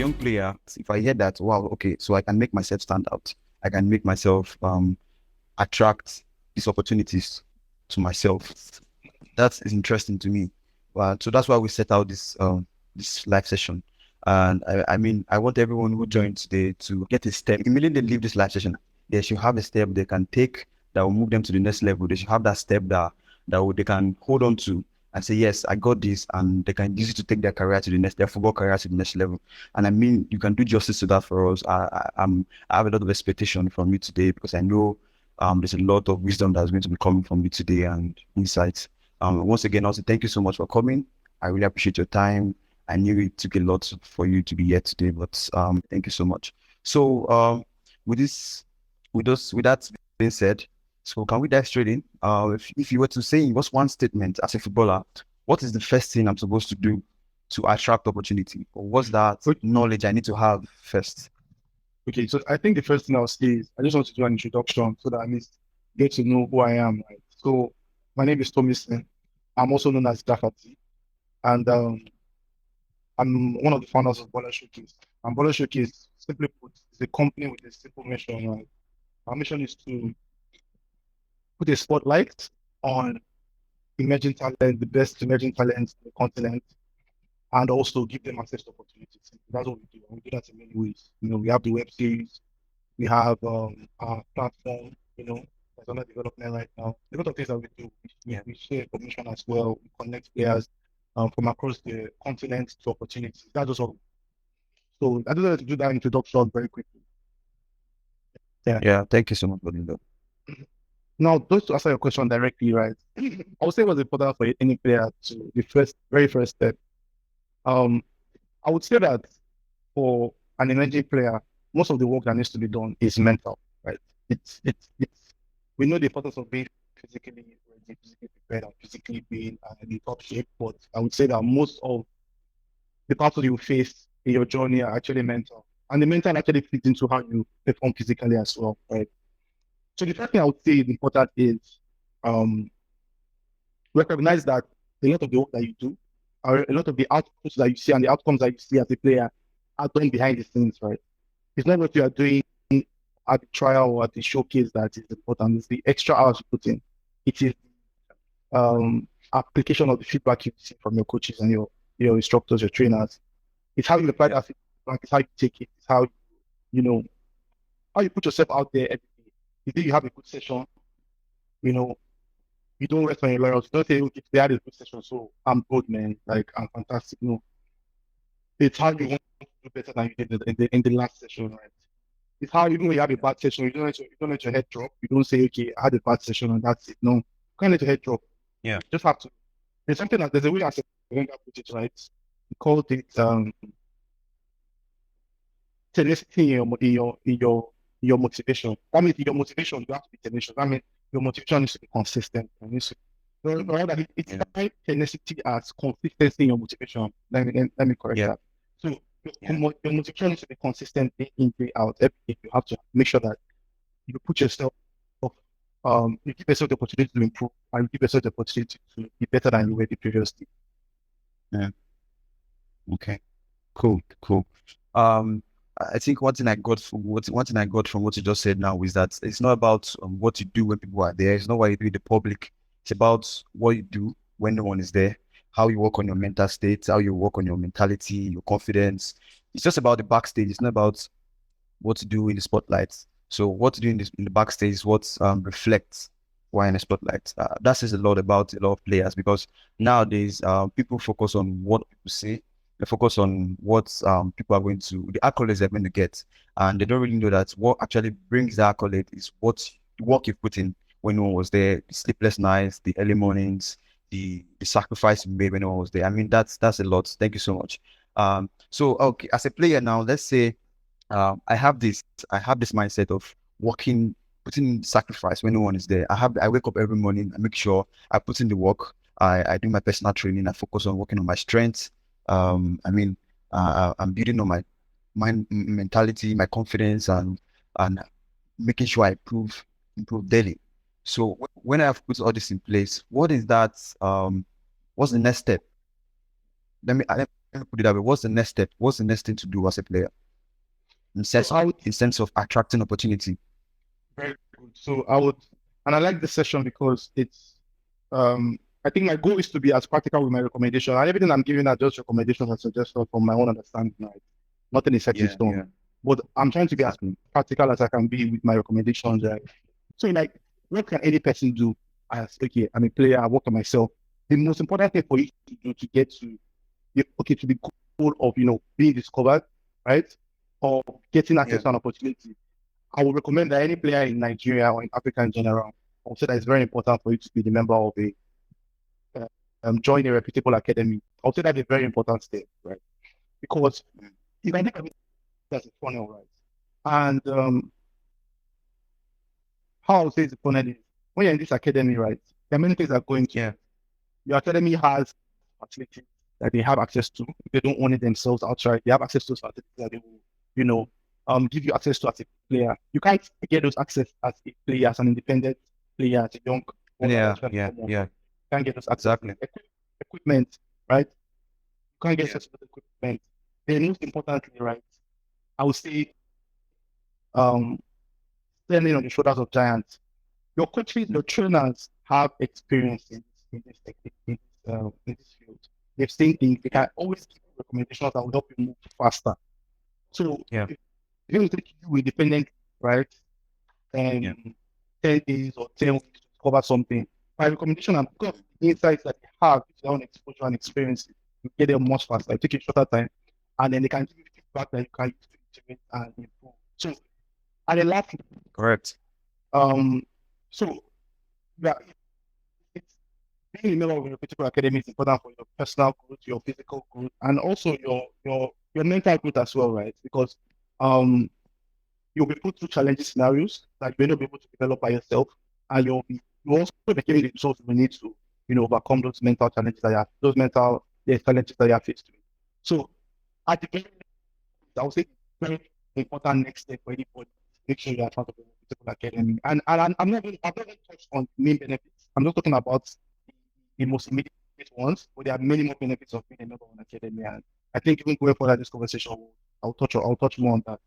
young player, if I hear that, wow, okay, so I can make myself stand out. I can make myself attract these opportunities to myself. That is interesting to me. So that's why we set out this live session. And I mean, I want everyone who joined today to get a step. Immediately they leave this live session, they should have a step they can take that will move them to the next level. They should have that step they can hold on to and say, yes, I got this, and they can use it to take their football career to the next level. And I mean, you can do justice to that for us. I have a lot of expectation from you today because I know there's a lot of wisdom that's going to be coming from you today and insights. Once again, also thank you so much for coming. I really appreciate your time. I knew it took a lot for you to be here today, but thank you so much. So with this, with that being said, so can we dive straight in? If you were to say what's one statement as a footballer, what is the first thing I'm supposed to do to attract opportunity? Or what's that knowledge I need to have first? Okay, so I think the first thing I'll say is I just want to do an introduction so that I least get to know who I am. Right? So my name is Tommy Sen. I'm also known as Dafati, and I'm one of the founders of Bola Showcase. And Bola Showcase, simply put, is a company with a simple mission. Right? Our mission is to put a spotlight on emerging talent, the best emerging talents in the continent, and also give them access to opportunities. That's what we do. And we do that in many ways. We have the web series. We have our platform, that's under development right now. A lot of things that we do. We share information as well. We connect players from across the continent to opportunities. That's just all. So I just wanted to do that introduction very quickly. Yeah. Yeah, thank you so much for doing that. Now, just to answer your question directly, right? I would say it was important for any player to the very first step. Um, I would say that for an emerging player, most of the work that needs to be done is mental, right? It's we know the importance of being physically ready, physically prepared, and physically being in top shape. But I would say that most of the battles you face in your journey are actually mental, and the mental actually fits into how you perform physically as well, right? So the first thing I would say is important is um, recognize that a lot of the work that you do, or a lot of the outputs that you see and the outcomes that you see as a player are done behind the scenes, right? It's not what you are doing at the trial or at the showcase that is important. It's the extra hours you put in. It is application of the feedback you see from your coaches and your instructors, your trainers. It's how you apply that feedback. It's how you take it. It's how you know how you put yourself out there every day. The day you have a good session, you know, you don't rest on your laurels. You don't say, okay, they had a good session, so I'm good, man. Like I'm fantastic. No, it's how you want to do better than you did in the last session, right? It's how even when you have a bad session, you don't let your head drop. You don't say, okay, I had a bad session and that's it. No, you can't let your head drop. Yeah. Just have to. There's a way I said put it right. We called it tenacity in your motivation. That means in your motivation, you have to be tenacious. That means your motivation needs to be consistent. Rather, it's not tenacity as consistency in your motivation. Let me correct Yeah. that. So your motivation needs to be consistent day in, day out. Every day you have to make sure that you put yourself, you give yourself the opportunity to improve and you give yourself the opportunity to be better than you were the previous day. Yeah. Okay. Cool. Cool. Um, I think one thing I got from what you just said now is that it's not about what you do when people are there. It's not what you do in the public. It's about what you do when no one is there. How you work on your mental state. How you work on your mentality, your confidence. It's just about the backstage. It's not about what to do in the spotlight. So what to do in the backstage is what reflects why in the spotlight. That says a lot about a lot of players because nowadays people focus on what people say. They focus on what people are going to, the accolades they're going to get. And they don't really know that what actually brings the accolade is what the work you put in when no one was there, the sleepless nights, the early mornings, the sacrifice you made when no one was there. I mean, that's a lot. Thank you so much. So okay, as a player now, let's say um, I have this I have this mindset of working, putting in sacrifice when no one is there. I wake up every morning, I make sure I put in the work, I do my personal training, I focus on working on my strengths. I mean, I'm building on my mentality, my confidence, and making sure I improve daily. So when I've put all this in place, what is that? What's the next step? Let me Let me put it that way. What's the next step? What's the next thing to do as a player So I would in sense of attracting opportunity? very good. So I would, and I like this session because it's, I think my goal is to be as practical with my recommendation. And everything I'm giving are just recommendations and suggestions from my own understanding. Right? Nothing is set in Yeah, stone. yeah, But I'm trying to be as exactly. practical as I can be with my recommendations. Right? So, like, what can any person do as, okay, I'm a player, I work on myself. The most important thing for you to do to get to, okay, to the goal of, being discovered, right? Or getting access Yeah, to an opportunity. I would recommend that any player in Nigeria or in Africa in general, I would say that it's very important for you to be the member of uh, join a reputable academy. I would say that's a very important step, right? Because if I think of it as a funnel, right? And how I would say it's a funnel is when you're in this academy, right? There are many things that are going to yeah, it. Your academy has facilities that they have access to. If they don't own it themselves outright, they have access to those facilities that they will, give you access to as a player. You can't get those access as a player, as an independent player, as a young baller yeah, that's trying to yeah, come up. yeah. You can't get those access. Exactly. Equipment, right? You can't get Yeah, access to the equipment. Then most importantly, right? I would say um standing on the shoulders of giants. Your coaches, your trainers have experience in this field. They've seen things. They yeah, can always give you recommendations that will help you move faster. So yeah, if you take you independent, right, yeah, and 10 days or 10 weeks to cover something, my recommendation and because the insights that they have, with their own exposure and experience, you get them much faster. You take a shorter time, and then they can give you feedback that you can use to integrate and improve. So, and then lastly, correct. um, so yeah, it's being a member of a reputable academy is important for your personal growth, your physical growth, and also your mental growth as well, right? Because um you'll be put through challenging scenarios that you may not be able to develop by yourself, and you also be given the resources you need to, overcome those mental challenges that you have, those mental challenges that you are faced with. So at the very I would say very important next step for anybody. Make sure you are part of the physical academy. And I'm not going to touch on main benefits. I'm just talking about the most immediate ones, but there are many more benefits of being a member of an academy. And I think even going further this conversation, I'll touch more on that.